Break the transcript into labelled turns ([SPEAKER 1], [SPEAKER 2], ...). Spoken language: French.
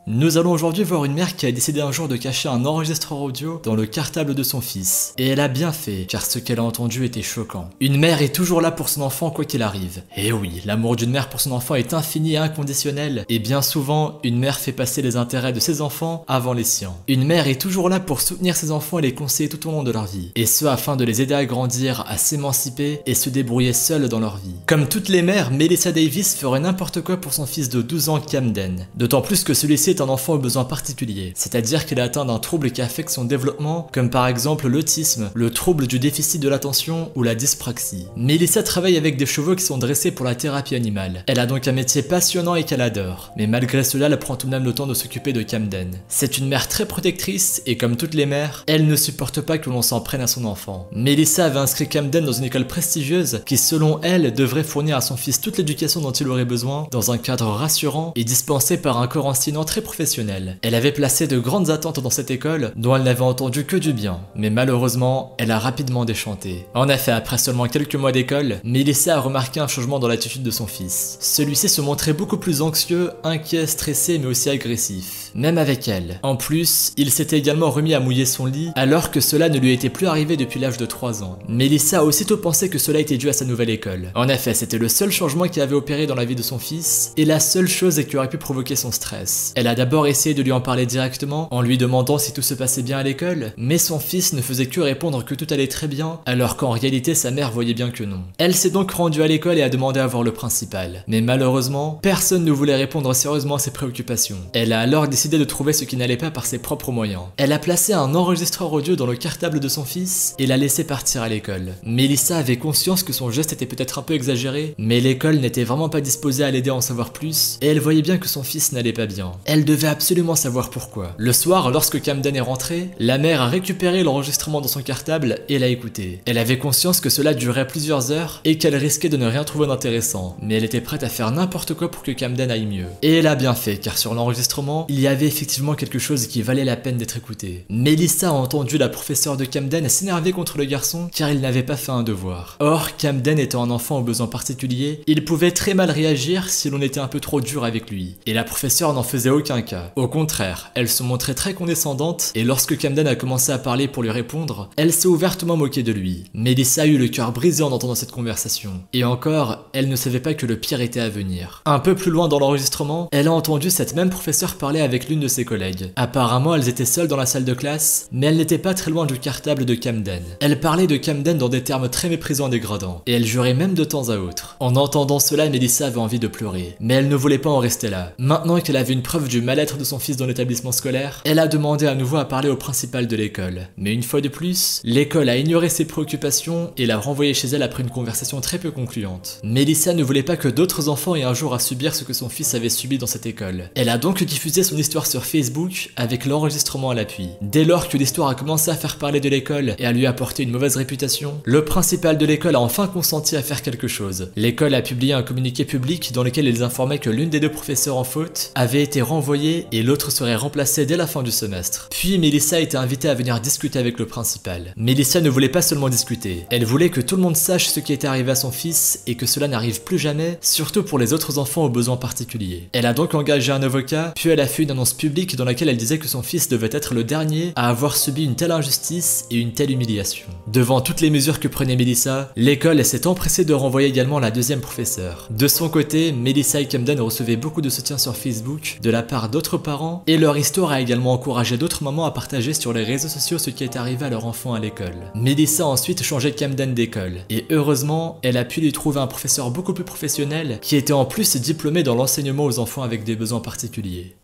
[SPEAKER 1] Nous allons aujourd'hui voir une mère qui a décidé un jour de cacher un enregistreur audio dans le cartable de son fils. Et elle a bien fait, car ce qu'elle a entendu était choquant. Une mère est toujours là pour son enfant quoi qu'il arrive. Et oui, l'amour d'une mère pour son enfant est infini et inconditionnel, et bien souvent, une mère fait passer les intérêts de ses enfants avant les siens. Une mère est toujours là pour soutenir ses enfants et les conseiller tout au long de leur vie. Et ce afin de les aider à grandir, à s'émanciper et se débrouiller seuls dans leur vie. Comme toutes les mères, Melissa Davis ferait n'importe quoi pour son fils de 12 ans Camden. D'autant plus que celui-ci est un enfant aux besoins particuliers, c'est-à-dire qu'il est atteint d'un trouble qui affecte son développement, comme par exemple l'autisme, le trouble du déficit de l'attention ou la dyspraxie. Melissa travaille avec des chevaux qui sont dressés pour la thérapie animale. Elle a donc un métier passionnant et qu'elle adore, mais malgré cela, elle prend tout de même le temps de s'occuper de Camden. C'est une mère très protectrice et comme toutes les mères, elle ne supporte pas que l'on s'en prenne à son enfant. Melissa avait inscrit Camden dans une école prestigieuse qui, selon elle, devrait fournir à son fils toute l'éducation dont il aurait besoin, dans un cadre rassurant et dispensé par un corps enseignant très professionnel. Elle avait placé de grandes attentes dans cette école dont elle n'avait entendu que du bien, mais malheureusement, elle a rapidement déchanté. En effet, après seulement quelques mois d'école, Melissa a remarqué un changement dans l'attitude de son fils. Celui-ci se montrait beaucoup plus anxieux, inquiet, stressé, mais aussi agressif, même avec elle. En plus, il s'était également remis à mouiller son lit, alors que cela ne lui était plus arrivé depuis l'âge de 3 ans. Melissa a aussitôt pensé que cela était dû à sa nouvelle école. En effet, c'était le seul changement qui avait opéré dans la vie de son fils, et la seule chose qui aurait pu provoquer son stress. Elle a d'abord essayé de lui en parler directement, en lui demandant si tout se passait bien à l'école, mais son fils ne faisait que répondre que tout allait très bien, alors qu'en réalité sa mère voyait bien que non. Elle s'est donc rendue à l'école et a demandé à voir le principal. Mais malheureusement, personne ne voulait répondre sérieusement à ses préoccupations. Elle a alors décidé de trouver ce qui n'allait pas par ses propres moyens. Elle a placé un enregistreur audio dans le cartable de son fils et l'a laissé partir à l'école. Melissa avait conscience que son geste était peut-être un peu exagéré, mais l'école n'était vraiment pas disposée à l'aider à en savoir plus, et elle voyait bien que son fils n'allait pas bien. Elle devait absolument savoir pourquoi. Le soir, lorsque Camden est rentré, la mère a récupéré l'enregistrement dans son cartable et l'a écouté. Elle avait conscience que cela durait plusieurs heures et qu'elle risquait de ne rien trouver d'intéressant, mais elle était prête à faire n'importe quoi pour que Camden aille mieux. Et elle a bien fait, car sur l'enregistrement, il y avait effectivement quelque chose qui valait la peine d'être écouté. Melissa a entendu la professeure de Camden s'énerver contre le garçon car il n'avait pas fait un devoir. Or, Camden étant un enfant aux besoins particuliers, il pouvait très mal réagir si l'on était un peu trop dur avec lui. Et la professeure n'en faisait aucun cas. Au contraire, elle se montrait très condescendante et lorsque Camden a commencé à parler pour lui répondre, elle s'est ouvertement moquée de lui. Melissa a eu le cœur brisé en entendant cette conversation. Et encore, elle ne savait pas que le pire était à venir. Un peu plus loin dans l'enregistrement, elle a entendu cette même professeure parler avec l'une de ses collègues. Apparemment, elles étaient seules dans la salle de classe, mais elle n'était pas très loin du cartable de Camden. Elle parlait de Camden dans des termes très méprisants et dégradants, et elle jurait même de temps à autre. En entendant cela, Melissa avait envie de pleurer, mais elle ne voulait pas en rester là. Maintenant qu'elle avait une preuve du mal-être de son fils dans l'établissement scolaire, elle a demandé à nouveau à parler au principal de l'école. Mais une fois de plus, l'école a ignoré ses préoccupations et l'a renvoyée chez elle après une conversation très peu concluante. Melissa ne voulait pas que d'autres enfants aient un jour à subir ce que son fils avait subi dans cette école. Elle a donc diffusé son histoire sur Facebook avec l'enregistrement à l'appui. Dès lors que l'histoire a commencé à faire parler de l'école et à lui apporter une mauvaise réputation, le principal de l'école a enfin consenti à faire quelque chose. L'école a publié un communiqué public dans lequel ils informaient que l'une des deux professeurs en faute avait été renvoyée et l'autre serait remplacée dès la fin du semestre. Puis Melissa a été invitée à venir discuter avec le principal. Melissa ne voulait pas seulement discuter, elle voulait que tout le monde sache ce qui était arrivé à son fils et que cela n'arrive plus jamais, surtout pour les autres enfants aux besoins particuliers. Elle a donc engagé un avocat, puis elle a fait une annonce publique dans laquelle elle disait que son fils devait être le dernier à avoir subi une telle injustice et une telle humiliation. Devant toutes les mesures que prenait Melissa, l'école s'est empressée de renvoyer également la deuxième professeure. De son côté, Melissa et Camden recevaient beaucoup de soutien sur Facebook de la part d'autres parents et leur histoire a également encouragé d'autres mamans à partager sur les réseaux sociaux ce qui est arrivé à leur enfant à l'école. Melissa a ensuite changé Camden d'école et heureusement, elle a pu lui trouver un professeur beaucoup plus professionnel qui était en plus diplômé dans l'enseignement aux enfants avec des besoins particuliers.